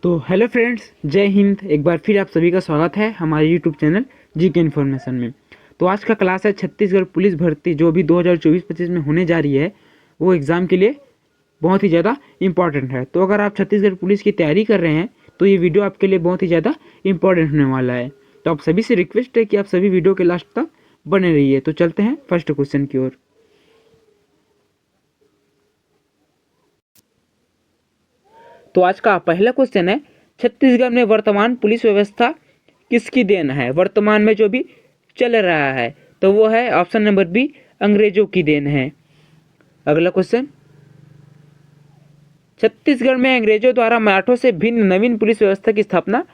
तो hello friends, जय हिंद। एक बार फिर आप सभी का स्वागत है हमारे यूट्यूब चैनल जीके इन्फॉर्मेशन में। तो आज का क्लास है छत्तीसगढ़ पुलिस भर्ती जो अभी 2024-25 में होने जा रही है। वो एग्ज़ाम के लिए बहुत ही ज़्यादा इम्पॉर्टेंट है। तो अगर आप छत्तीसगढ़ पुलिस की तैयारी कर रहे हैं तो ये वीडियो आपके लिए बहुत ही ज़्यादा इम्पॉर्टेंट होने वाला है। तो आप सभी से रिक्वेस्ट है कि आप सभी वीडियो के लास्ट तक बने रहिए। तो चलते हैं फर्स्ट क्वेश्चन की ओर। तो आज का पहला क्वेश्चन है, छत्तीसगढ़ में वर्तमान पुलिस व्यवस्था किसकी देन है? वर्तमान में जो भी चल रहा है तो वो है ऑप्शन नंबर बी, अंग्रेजों की देन है। अगला क्वेश्चन, छत्तीसगढ़ में अंग्रेजों द्वारा मराठों से भिन्न नवीन पुलिस व्यवस्था की स्थापना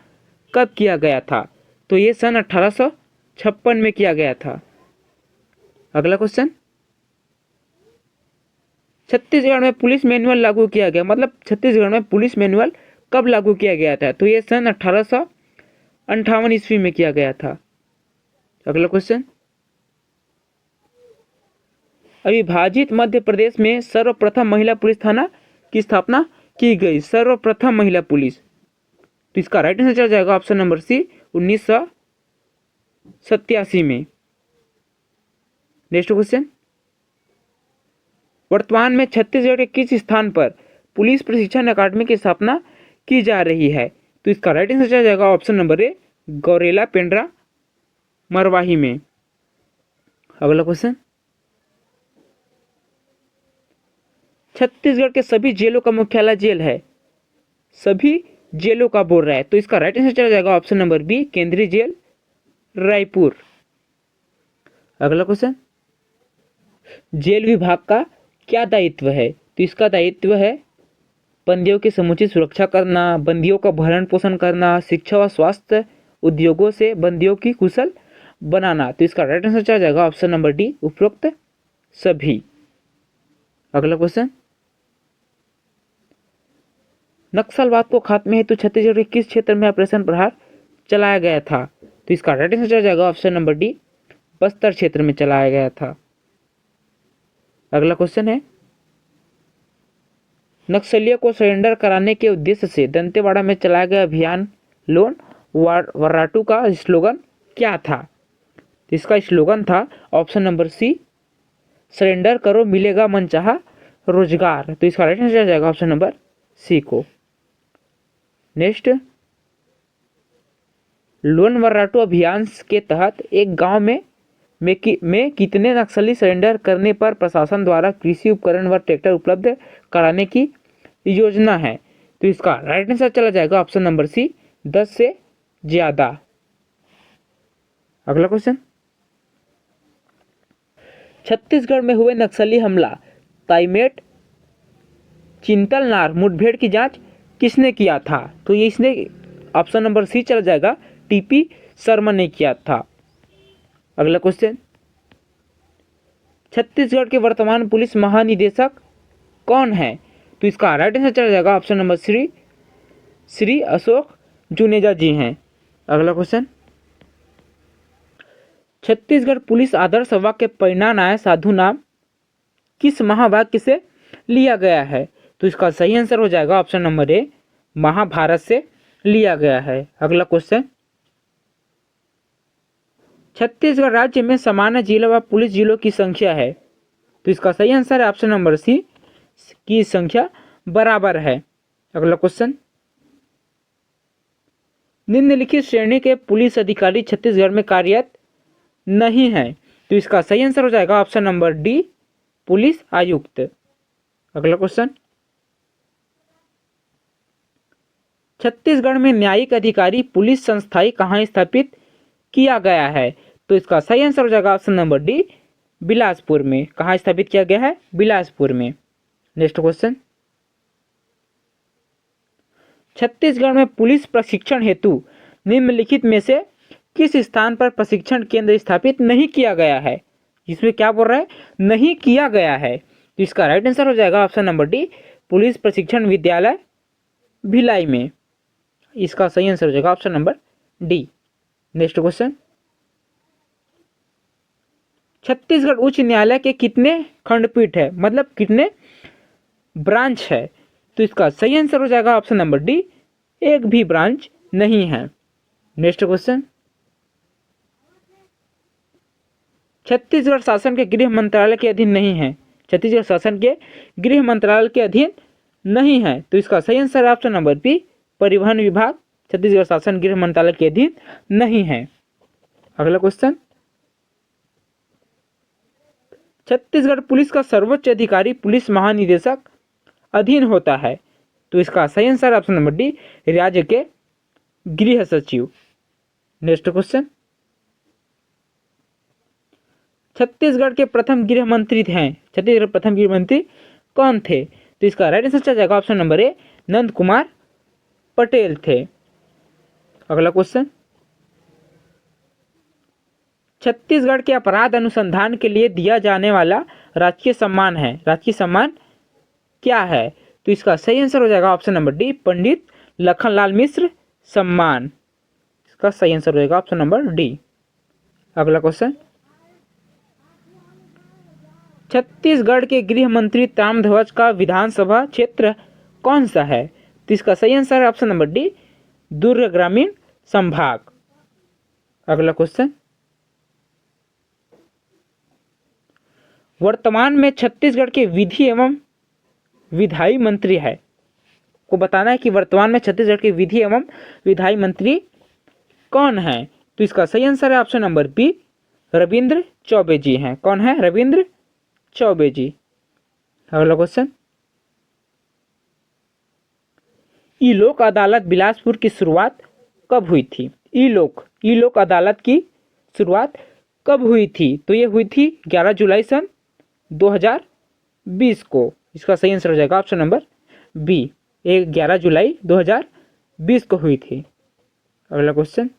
कब किया गया था? तो ये सन 1856 में किया गया था। अगला क्वेश्चन, छत्तीसगढ़ में पुलिस मैनुअल लागू किया गया, मतलब छत्तीसगढ़ में पुलिस मैनुअल कब लागू किया गया था? तो ये सन 1858 ईस्वी में किया गया था। अगला क्वेश्चन, अविभाजित मध्य प्रदेश में सर्वप्रथम महिला पुलिस थाना की स्थापना की गई। सर्वप्रथम महिला पुलिस, तो इसका राइट आंसर चला जाएगा ऑप्शन नंबर सी, 1987 में। नेक्स्ट क्वेश्चन, वर्तमान में छत्तीसगढ़ के किस स्थान पर पुलिस प्रशिक्षण अकादमी की स्थापना की जा रही है? तो इसका राइट आंसर चला जाएगा option number A, Gaurela Pendra Marwahi में। अगला क्वेश्चन, छत्तीसगढ़ के सभी जेलों का मुख्यालय जेल है, सभी जेलों का बोल रहा है, तो इसका राइट आंसर चला जाएगा ऑप्शन नंबर बी, केंद्रीय जेल रायपुर। अगला क्वेश्चन, जेल विभाग का क्या दायित्व है? तो इसका दायित्व है बंदियों की समुचित सुरक्षा करना, बंदियों का भरण पोषण करना, शिक्षा व स्वास्थ्य उद्योगों से बंदियों की कुशल बनाना। तो इसका राइट आंसर चला जाएगा ऑप्शन नंबर डी, उपरोक्त सभी। अगला क्वेश्चन, नक्सलवाद को खात्मे हेतु छत्तीसगढ़ के किस क्षेत्र में ऑपरेशन प्रहार चलाया गया था? तो इसका राइट आंसर चला जाएगा ऑप्शन नंबर डी, बस्तर क्षेत्र में चलाया गया था। अगला क्वेश्चन है, नक्सलियों को सरेंडर कराने के उद्देश्य से दंतेवाड़ा में चलाया गया अभियान लोन वर्राटू का स्लोगन क्या था? तो इसका स्लोगन था ऑप्शन नंबर सी, सरेंडर करो मिलेगा मनचाहा रोजगार। तो इसका राइट आंसर जाएगा ऑप्शन नंबर सी को। नेक्स्ट, लोन वर्राटू अभियान के तहत एक गांव में कितने नक्सली सरेंडर करने पर प्रशासन द्वारा कृषि उपकरण व ट्रैक्टर उपलब्ध कराने की योजना है? तो इसका राइट आंसर चला जाएगा ऑप्शन नंबर सी, 10 से ज्यादा। अगला क्वेश्चन, छत्तीसगढ़ में हुए नक्सली हमला ताईमेट चिंतलनार मुठभेड़ की जांच किसने किया था? तो ये इसने ऑप्शन नंबर सी चला जाएगा, टीपी शर्मा ने किया था। अगला क्वेश्चन, छत्तीसगढ़ के वर्तमान पुलिस महानिदेशक कौन है? तो इसका राइट आंसर चला जाएगा ऑप्शन नंबर श्री अशोक जुनेजा जी हैं। अगला क्वेश्चन, छत्तीसगढ़ पुलिस आदर्श वाक्य परिणानाय साधु नाम किस महावाक्य से लिया गया है? तो इसका सही आंसर हो जाएगा ऑप्शन नंबर ए, महाभारत से लिया गया है। अगला क्वेश्चन, छत्तीसगढ़ राज्य में सामान्य जिलों व पुलिस जिलों की संख्या है, तो इसका सही आंसर है ऑप्शन नंबर सी, की संख्या बराबर है। अगला क्वेश्चन, निम्नलिखित श्रेणी के पुलिस अधिकारी छत्तीसगढ़ में कार्यरत नहीं है, तो इसका सही आंसर हो जाएगा ऑप्शन नंबर डी, पुलिस आयुक्त। अगला क्वेश्चन, छत्तीसगढ़ में न्यायिक अधिकारी पुलिस संस्थाई कहाँ स्थापित किया गया है? तो इसका सही आंसर हो जाएगा ऑप्शन नंबर डी, बिलासपुर में। कहाँ स्थापित किया गया है? बिलासपुर में। नेक्स्ट क्वेश्चन, छत्तीसगढ़ में पुलिस प्रशिक्षण हेतु निम्नलिखित में से किस स्थान पर प्रशिक्षण केंद्र स्थापित नहीं किया गया है? इसमें क्या बोल रहा है? नहीं किया गया है, तो इसका राइट आंसर हो जाएगा ऑप्शन नंबर डी, पुलिस प्रशिक्षण विद्यालय भिलाई में। इसका सही आंसर हो जाएगा option number D. Next question, Chhattisgarh उच्च न्यायालय के कितने खंडपीठ है, मतलब कितने ब्रांच है? तो इसका सही आंसर हो जाएगा ऑप्शन नंबर डी, एक भी ब्रांच नहीं है। नेक्स्ट क्वेश्चन, छत्तीसगढ़ शासन के गृह मंत्रालय के अधीन नहीं है। छत्तीसगढ़ शासन के गृह मंत्रालय के अधीन नहीं है, तो इसका सही आंसर है ऑप्शन नंबर बी, परिवहन विभाग छत्तीसगढ़ शासन गृह मंत्रालय के अधीन नहीं है। अगला क्वेश्चन, छत्तीसगढ़ पुलिस का सर्वोच्च अधिकारी पुलिस महानिदेशक अधीन होता है, तो इसका सही आंसर ऑप्शन नंबर डी, राज्य के गृह सचिव। नेक्स्ट क्वेश्चन, छत्तीसगढ़ के प्रथम गृह मंत्री हैं, छत्तीसगढ़ प्रथम गृह मंत्री कौन थे, तो इसका राइट आंसर जाएगा option number A, Nand Kumar Patel थे। अगला क्वेश्चन, छत्तीसगढ़ के अपराध अनुसंधान के लिए दिया जाने वाला राजकीय सम्मान है, राजकीय सम्मान क्या है, तो इसका सही आंसर हो जाएगा ऑप्शन नंबर डी, पंडित लखनलाल मिश्र सम्मान। इसका सही आंसर हो जाएगा ऑप्शन नंबर डी। अगला क्वेश्चन, छत्तीसगढ़ के गृह मंत्री ताम्रध्वज का विधानसभा क्षेत्र कौन सा है, तो इसका सही आंसर है ऑप्शन नंबर डी, दुर्ग ग्रामीण संभाग। अगला क्वेश्चन, वर्तमान में छत्तीसगढ़ के विधि एवं विधायी मंत्री है, को बताना है कि वर्तमान में छत्तीसगढ़ के विधि एवं विधायी मंत्री कौन है, तो इसका सही आंसर है option number B, Ravindra Choubey ji हैं। कौन है, रविंद्र चौबे जी। अगला क्वेश्चन, ई लोक अदालत बिलासपुर की शुरुआत कब हुई थी, ई लोक अदालत की शुरुआत कब हुई थी, तो ये हुई थी 11 जुलाई सन 2020 को। इसका सही आंसर हो जाएगा ऑप्शन नंबर बी, 11 जुलाई 2020 को हुई थी। अगला क्वेश्चन,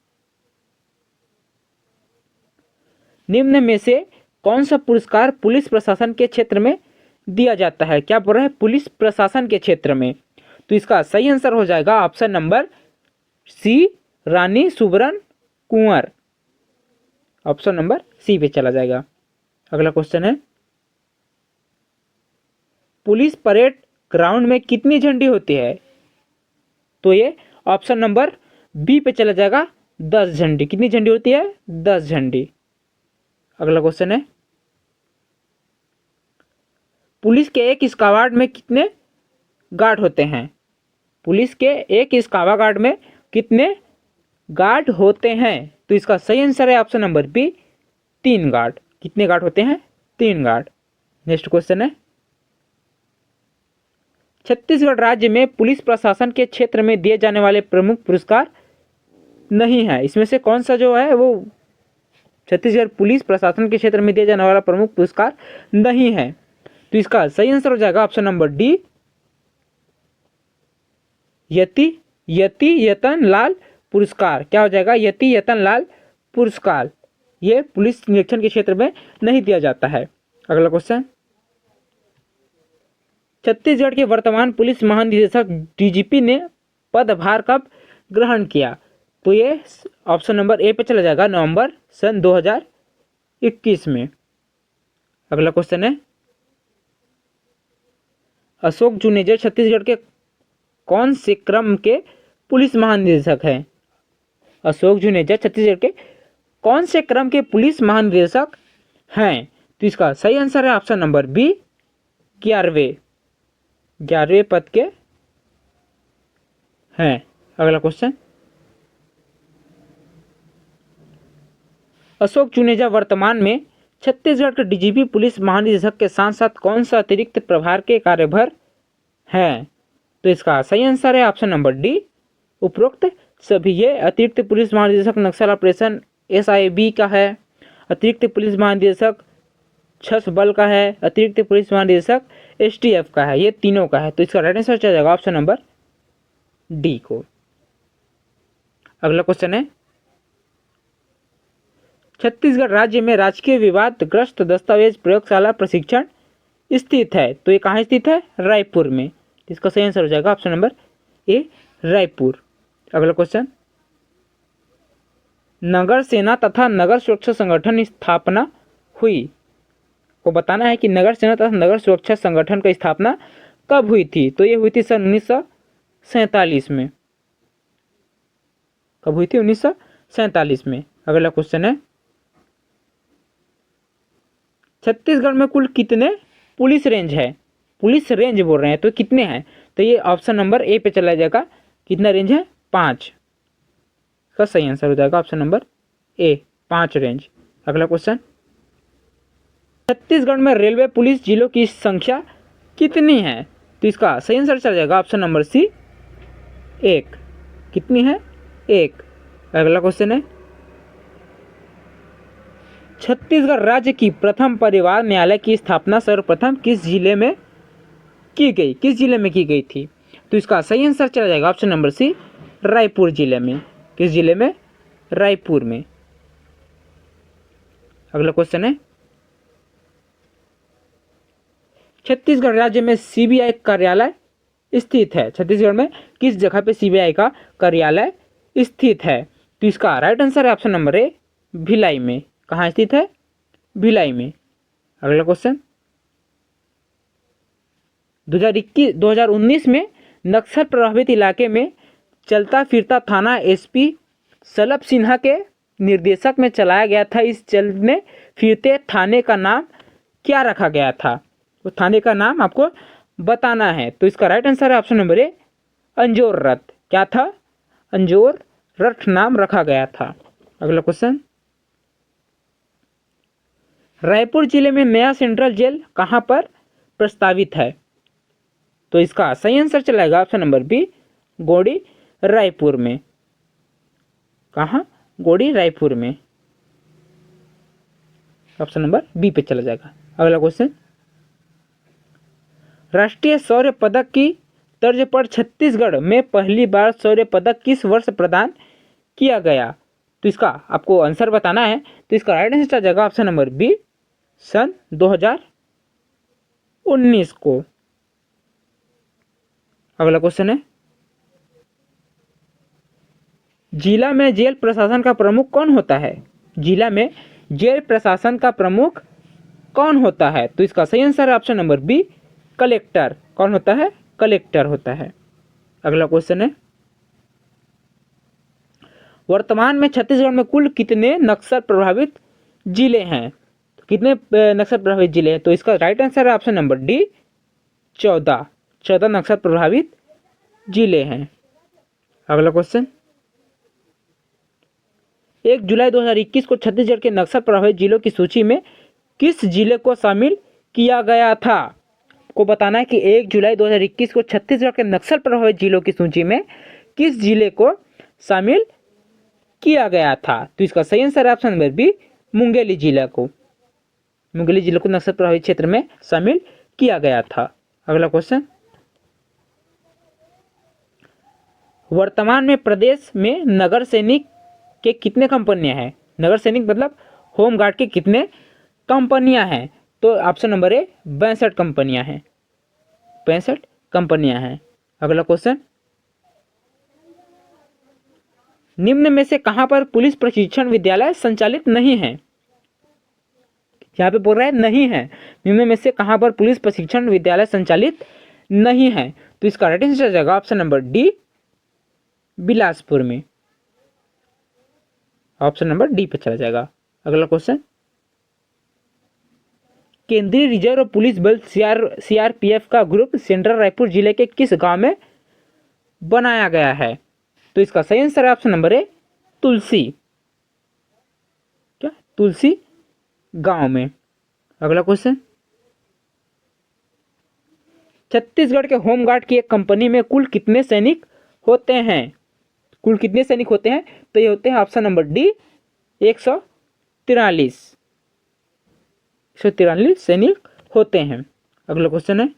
निम्न में से कौन सा पुरस्कार पुलिस प्रशासन के क्षेत्र में दिया जाता है, क्या बोल रहा है, पुलिस प्रशासन के क्षेत्र में, तो इसका सही आंसर हो जाएगा ऑप्शन नंबर सी, रानी सुबरन कुंवर। ऑप्शन नंबर सी पे चला जाएगा। अगला क्वेश्चन है, पुलिस परेड ग्राउंड में कितनी झंडी होती है, तो ये ऑप्शन नंबर बी पे चला जाएगा, 10 झंडी। कितनी झंडी होती है, 10 झंडी। अगला क्वेश्चन है, पुलिस के एक स्क्वाड में कितने गार्ड होते हैं, पुलिस के एक स्क्वाड गार्ड में कितने गार्ड होते हैं, तो इसका सही आंसर है ऑप्शन नंबर बी, 3 गार्ड। कितने गार्ड होते हैं, 3 गार्ड। नेक्स्ट क्वेश्चन है, छत्तीसगढ़ राज्य में पुलिस प्रशासन के क्षेत्र में दिए जाने वाले प्रमुख पुरस्कार नहीं है, इसमें से कौन सा जो है वो छत्तीसगढ़ पुलिस प्रशासन के क्षेत्र में दिया जाने वाला प्रमुख पुरस्कार नहीं है, तो इसका सही आंसर हो जाएगा ऑप्शन नंबर डी, यति यतन लाल पुरस्कार। क्या हो जाएगा, यति यतन लाल पुरस्कार। ये पुलिस निरीक्षण के क्षेत्र में नहीं दिया जाता है। अगला क्वेश्चन, छत्तीसगढ़ के वर्तमान पुलिस महानिदेशक डीजीपी ने पदभार कब ग्रहण किया, तो ये ऑप्शन नंबर ए पे चला जाएगा, नवंबर सन 2021 में। अगला क्वेश्चन है, अशोक जुनेजा छत्तीसगढ़ के कौन से क्रम के पुलिस महानिदेशक हैं, अशोक जुनेजा छत्तीसगढ़ के कौन से क्रम के पुलिस महानिदेशक हैं, तो इसका सही आंसर है ऑप्शन नंबर बी, 11वें पद के हैं। अगला क्वेश्चन, अशोक जुनेजा वर्तमान में छत्तीसगढ़ के डीजीपी पुलिस महानिदेशक के साथ साथ कौन सा अतिरिक्त प्रभार के कार्यभार हैं, तो इसका सही आंसर है ऑप्शन नंबर डी, उपरोक्त सभी। ये अतिरिक्त पुलिस महानिदेशक नक्सल ऑपरेशन SIB का है, अतिरिक्त पुलिस महानिदेशक छस बल का है, अतिरिक्त पुलिस महानिदेशक STF का है, ये तीनों का है, तो इसका राइट आंसर जाएगा ऑप्शन नंबर डी को। अगला क्वेश्चन है, छत्तीसगढ़ राज्य में राजकीय विवादग्रस्त दस्तावेज प्रयोगशाला प्रशिक्षण स्थित है, तो ये कहाँ स्थित है, रायपुर में। इसका सही आंसर हो जाएगा ऑप्शन नंबर ए, रायपुर। अगला क्वेश्चन, नगर सेना तथा नगर सुरक्षा संगठन स्थापना हुई, को बताना है कि नगर सेना तथा नगर सुरक्षा संगठन की स्थापना कब हुई थी, तो ये हुई थी सन 1947 में। कब हुई थी? 1947 में। अगला क्वेश्चन है, छत्तीसगढ़ में कुल कितने पुलिस रेंज है? पुलिस रेंज बोल रहे हैं तो कितने हैं? तो ये ऑप्शन नंबर ए पे चला जाएगा। कितना रेंज है? 5 का सही आंसर हो जाएगा ऑप्शन नंबर ए, 5 रेंज। अगला क्वेश्चन, छत्तीसगढ़ में रेलवे पुलिस जिलों की संख्या कितनी है? तो इसका सही आंसर चला जाएगा ऑप्शन नंबर सी, 1। कितनी है? 1। अगला क्वेश्चन है, छत्तीसगढ़ राज्य की प्रथम परिवार न्यायालय की स्थापना सर्वप्रथम किस जिले में की गई? किस जिले में की गई थी? तो इसका सही आंसर चला जाएगा ऑप्शन नंबर सी, रायपुर जिले में। किस जिले में? रायपुर में। अगला क्वेश्चन है, छत्तीसगढ़ राज्य में सीबीआई कार्यालय स्थित है? छत्तीसगढ़ में किस जगह पे सीबीआई का कार्यालय स्थित है? तो इसका राइट आंसर है ऑप्शन नंबर ए, भिलाई में। कहाँ स्थित है? भिलाई में। अगला क्वेश्चन, 2019 में नक्सल प्रभावित इलाके में चलता फिरता थाना एसपी सलभ सिन्हा के निर्देशक में चलाया गया था। इस चलने फिरते थाने का नाम क्या रखा गया था? तो थाने का नाम आपको बताना है। तो इसका राइट आंसर है ऑप्शन नंबर ए, अंजोर रथ। क्या था? अंजोर रथ नाम रखा गया था। अगला क्वेश्चन, रायपुर जिले में नया सेंट्रल जेल कहां पर प्रस्तावित है? तो इसका सही आंसर चलाएगा ऑप्शन नंबर बी, गोड़ी रायपुर में। कहां? गोड़ी रायपुर में। ऑप्शन नंबर बी पे चला जाएगा। अगला क्वेश्चन, राष्ट्रीय शौर्य पदक की तर्ज पर छत्तीसगढ़ में पहली बार शौर्य पदक किस वर्ष प्रदान किया गया? तो इसका आपको आंसर बताना है। तो इसका राइट आंसर चला जाएगा ऑप्शन नंबर बी, सन 2019 को। अगला क्वेश्चन है, जिला में जेल प्रशासन का प्रमुख कौन होता है? जिला में जेल प्रशासन का प्रमुख कौन होता है? तो इसका सही आंसर है ऑप्शन नंबर बी, कलेक्टर। कौन होता है? कलेक्टर होता है। अगला क्वेश्चन है, वर्तमान में छत्तीसगढ़ में कुल कितने नक्सल प्रभावित जिले हैं? कितने नक्सल प्रभावित जिले हैं? तो इसका राइट आंसर है ऑप्शन नंबर डी, 14। 14 नक्सल प्रभावित जिले हैं। अगला क्वेश्चन, 1 जुलाई 2021 को छत्तीसगढ़ के नक्सल प्रभावित जिलों की सूची में किस जिले को शामिल किया गया था? को बताना है कि 1 जुलाई 2021 को छत्तीसगढ़ के नक्सल प्रभावित जिलों की सूची में किस जिले को शामिल किया गया था? तो इसका सही आंसर है ऑप्शन नंबर बी, मुंगेली जिला को। मुंगेली जिले को नक्सल प्रभावित क्षेत्र में शामिल किया गया था। अगला क्वेश्चन, वर्तमान में प्रदेश में नगर सैनिक के कितने कंपनियां हैं? नगर सैनिक मतलब होमगार्ड के कितने कंपनियां हैं? तो ऑप्शन नंबर ए, 62 कंपनियां हैं। 65 कंपनियां हैं। अगला क्वेश्चन, निम्न में से कहां पर पुलिस प्रशिक्षण विद्यालय संचालित नहीं है? यहाँ पे बोल रहा है नहीं है। निम्न में से कहां पर पुलिस प्रशिक्षण विद्यालय संचालित नहीं है? तो इसका राइट आंसर जाएगा ऑप्शन नंबर डी, बिलासपुर में। ऑप्शन नंबर डी पे चला जाएगा। अगला क्वेश्चन, केंद्रीय रिजर्व पुलिस बल सीआरपीएफ का ग्रुप सेंट्रल रायपुर जिले के किस गांव में बनाया गया है? तो इसका सही आंसर है ऑप्शन नंबर ए, तुलसी। क्या? तुलसी गांव में। अगला क्वेश्चन, छत्तीसगढ़ के होमगार्ड की एक कंपनी में कुल कितने सैनिक होते हैं? कुल कितने सैनिक होते हैं? तो ये होते हैं ऑप्शन नंबर डी, 143 सैनिक होते हैं। अगला क्वेश्चन है,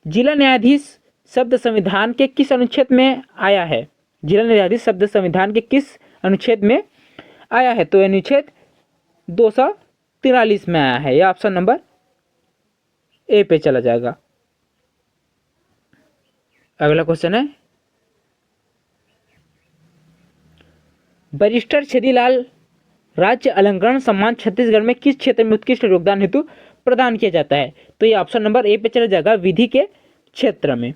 जिला न्यायाधीश शब्द संविधान के किस अनुच्छेद में आया है? जिला न्यायाधीश शब्द संविधान के किस अनुच्छेद में आया है? तो अनुच्छेद 243 में आया है। यह ऑप्शन नंबर ए पे चला जाएगा। अगला क्वेश्चन है, बैरिस्टर छेदीलाल राज्य अलंकरण सम्मान छत्तीसगढ़ में किस क्षेत्र में उत्कृष्ट योगदान हेतु प्रदान किया जाता है? तो ये ऑप्शन नंबर ए पे चला जाएगा, विधि के क्षेत्र में।